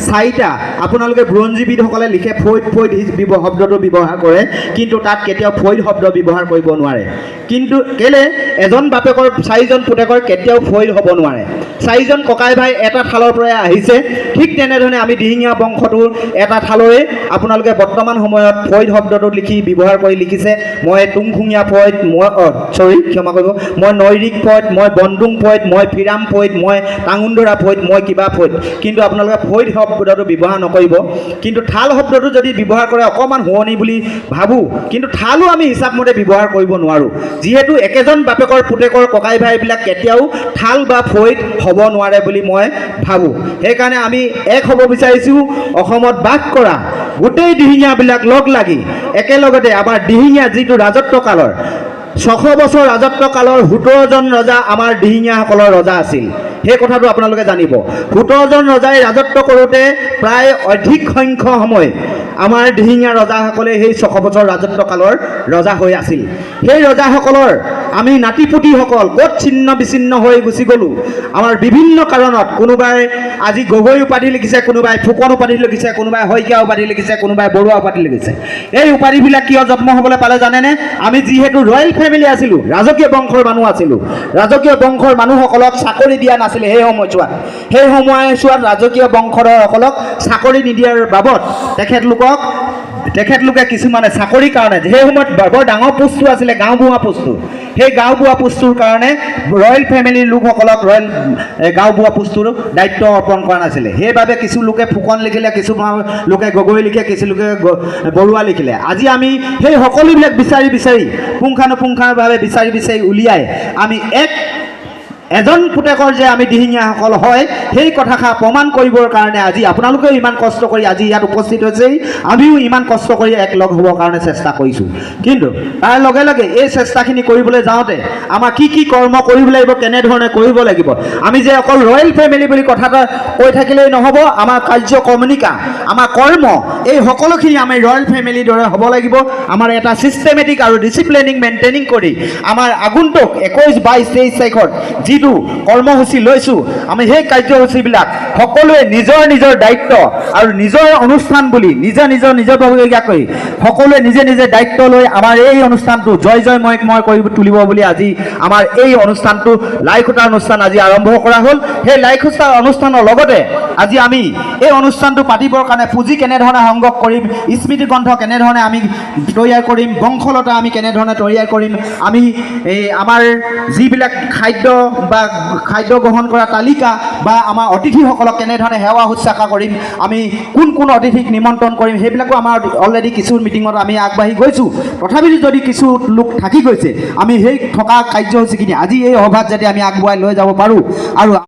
চাৰিটা আপোনালোকে বুৰঞ্জীবিদসকলে লিখে ফৈদ ফৈদ শব্দটো ব্যৱহাৰ কৰে, কিন্তু তাত কেতিয়াও ফৈদ শব্দ ব্যৱহাৰ কৰিব নোৱাৰে। কিন্তু কেলে এজন বাপেকৰ চাৰিজন পুতেকৰ কেতিয়াও ফৈদ হ'ব নোৱাৰে। চাৰিজন ককাই ভাই এটা থালৰ পৰাই আহিছে, ঠিক তেনেধৰণে আমি দিহিঙীয়া বংশটোৰ এটা থালৰে আপোনালোকে বৰ্তমান সময়ত ফৈদ শব্দটো লিখি ব্যৱহাৰ কৰি লিখিছে মই তুংখুঙীয়া ফৈদ, ক্ষমা কৰিব, মই নৈৰিক ফৈদ, মই বনডুং ফৈদ, মই ফিৰাম ফৈদ, মই টাঙুন্দৰা ফৈদ, মই কিবা ফৈদ। কিন্তু আপোনালোকে ফৈদ শব্দটো ব্যৱহাৰ নকৰিব। কিন্তু থাল শব্দটো যদি ব্যৱহাৰ কৰে অকণমান শুৱনি বুলি ভাবোঁ, কিন্তু থালো আমি হিচাপমতে ব্যৱহাৰ কৰিব নোৱাৰোঁ, যিহেতু একেজন বাপেকৰ পুতেকৰ ককাই ভাইবিলাক কেতিয়াও থাল বা ফৈদ হ'ব নোৱাৰে বুলি মই ভাবোঁ। সেইকাৰণে আমি এক হ'ব বিচাৰিছোঁ অসমত বাস কৰা গোটেই দিহিঙীয়াবিলাক লগ লাগি একেলগতে আমাৰ দিহিঙীয়া যিটো ৰাজত্ব কালৰ 600 বছৰ ৰাজত্ব কালৰ 17জন ৰজা আমাৰ দিহিঙীয়াসকলৰ ৰজা আছিল। সেই কথাটো আপোনালোকে জানিব। 17জন ৰজাই ৰাজত্ব কৰোঁতে প্ৰায় অধিক সংখ্যক সময় আমাৰ দিহিঙীয়া ৰজাসকলে সেই 600 বছৰ ৰাজত্ব কালৰ ৰজা হৈ আছিল। সেই ৰজাসকলৰ আমি নাতিপুতিসকল ক'ত ছিন্ন বিচ্ছিন্ন হৈ গুচি গ'লোঁ আমাৰ বিভিন্ন কাৰণত। কোনোবাই আজি গগৈ উপাধি লিখিছে, কোনোবাই ফুকন উপাধি লিখিছে, কোনোবাই শইকীয়া উপাধি লিখিছে, কোনোবাই বৰুৱা উপাধি লিখিছে। এই উপাধিবিলাক কিয় জন্ম হ'বলৈ পালে জানেনে? আমি যিহেতু ৰয়েল ফেমিলি আছিলোঁ, ৰাজকীয় বংশৰ মানুহ আছিলোঁ, ৰাজকীয় বংশৰ মানুহসকলক চাকৰি দিয়া নাছিলে সেই সময়ছোৱাত। সেই সময়ছোৱাত ৰাজকীয় বংশধৰসকলক চাকৰি নিদিয়াৰ বাবদ তেখেতলোকে কিছুমানে চাকৰিৰ কাৰণে, সেই সময়ত বৰ ডাঙৰ পোষ্টটো আছিলে গাঁওবুঢ়া পোষ্টটো, সেই গাঁওবুঢ়া পোষ্টটোৰ কাৰণে ৰয়েল ফেমিলিৰ লোকসকলক গাঁওবুঢ়া পোষ্টটোৰ দায়িত্ব অৰ্পণ কৰা নাছিলে। সেইবাবে কিছু লোকে ফুকন লিখিলে, কিছু লোকে গগৈ লিখে, কিছু লোকে বৰুৱা লিখিলে। আজি আমি সেই সকলোবিলাক বিচাৰি পুংখানুপুংখভাৱে বিচাৰি উলিয়াই আমি এজন পুতেকৰ যে আমি দিহিঙীয়াসকল হয় সেই কথাষাৰ প্ৰমাণ কৰিবৰ কাৰণে আজি আপোনালোকেও ইমান কষ্ট কৰি আজি ইয়াত উপস্থিত হৈছে, আমিও ইমান কষ্ট কৰি একলগ হ'বৰ কাৰণে চেষ্টা কৰিছোঁ। কিন্তু তাৰ লগে লগে এই চেষ্টাখিনি কৰিবলৈ যাওঁতে আমাৰ কি কি কৰ্ম কৰিব লাগিব, কেনেধৰণে কৰিব লাগিব। আমি যে অকল ৰয়েল ফেমিলি বুলি কথা কৈ থাকিলেই নহ'ব, আমাৰ কাৰ্য কমিউনিকা, আমাৰ কৰ্ম, এই সকলোখিনি আমি ৰয়েল ফেমিলিৰ দৰে হ'ব লাগিব। আমাৰ এটা ছিষ্টেমেটিক আৰু ডিচিপ্লিনিং মেইনটেইনিং কৰি আমাৰ আগন্তুক 21, 22, 23 তাৰিখত যিটো কৰ্মসূচী লৈছোঁ আমি সেই কাৰ্যসূচীবিলাক সকলোৱে নিজৰ নিজৰ দায়িত্ব আৰু নিজৰ অনুষ্ঠান বুলি নিজাববীয়াকৈ সকলোৱে নিজে দায়িত্ব লৈ আমাৰ এই অনুষ্ঠানটো জয়ময় কৰি তুলিব বুলি আজি আমাৰ এই অনুষ্ঠানটো লাইখুটা অনুষ্ঠান আজি আৰম্ভ কৰা হ'ল। সেই লাইখুটা অনুষ্ঠানৰ লগতে আজি আমি এই অনুষ্ঠানটো পাতিবৰ কাৰণে পুঁজি কেনেধৰণে সংগ্ৰহ কৰিম, স্মৃতি গ্ৰন্থ কেনেধৰণে আমি তৈয়াৰ কৰিম, বংশলতা আমি কেনেধৰণে তৈয়াৰ কৰিম, আমি আমাৰ যিবিলাক খাদ্য বা খাদ্য গ্ৰহণ কৰা তালিকা বা আমাৰ অতিথিসকলক কেনেধৰণে সেৱা শুশ্ৰূষা কৰিম, আমি কোন অতিথিক নিমন্ত্ৰণ কৰিম, সেইবিলাকো আমাৰ অলৰেডি কিছু মিটিঙত আমি আগবাঢ়ি গৈছোঁ। তথাপিও যদি কিছু লোক থাকি গৈছে, আমি সেই থকা কাৰ্যসূচীখিনি আজি এই সভাত যাতে আমি আগুৱাই লৈ যাব পাৰোঁ আৰু